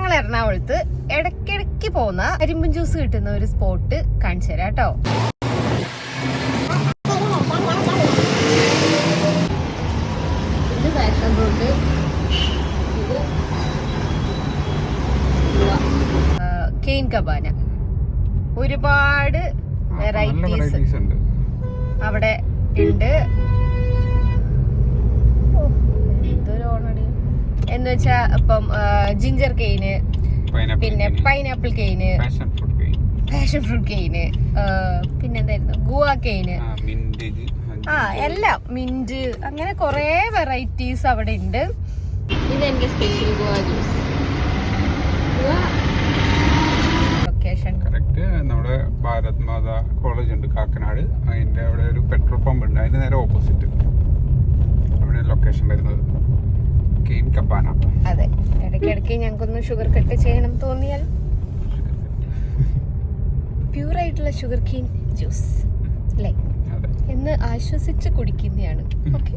ഞങ്ങൾ എറണാകുളത്ത് ഇടയ്ക്കിടയ്ക്ക് പോകുന്ന കരിമ്പൻ ജ്യൂസ് കിട്ടുന്ന ഒരു സ്പോട്ട് കാണിച്ചു തരാം കേട്ടോ. ഇത് ഫാഷൻ ഫ്രൂട്ട്, ഇത് കെയിൻ കബാന. ഒരുപാട് വെറൈറ്റീസ് അവിടെ ഉണ്ട്. എന്ന് വെച്ചാ ഇപ്പം ജിഞ്ചർ കെയിന്, പിന്നെ പൈനാപ്പിൾ കെയിന്, പാഷൻ ഫ്രൂട്ട് കെയിന്, പിന്നെന്തായിരുന്നു ഗുവ കെയിന്, എല്ലാം മിന്റ്, അങ്ങനെ കൊറേ വെറൈറ്റീസ് അവിടെ ഉണ്ട്. ഇതെന്റെ special guava juice. Location correct നമ്മുടെ ഭാരത് മാതാ കോളേജ് ഉണ്ട് കാക്കനാട്, അതിന്റെ അവിടെ ഒരു പെട്രോൾ പമ്പ് ഉണ്ട്, അതിന്റെ നേരെ ഓപ്പോസിറ്റ് അവിടെ ലൊക്കേഷൻ വരുന്നത് കെയിൻ കബാന. അതെ, ഇടയ്ക്കിടയ്ക്ക് ഞങ്ങൾക്കൊന്ന് ഷുഗർ കട്ട് ചെയ്യണം തോന്നിയാൽ പ്യൂർ ആയിട്ടുള്ള ഷുഗർ കെയിൻ ജ്യൂസ് അല്ലേ എന്ന് ആശ്വസിച്ച് കുടിക്കുന്നതാണ്. ഓക്കെ.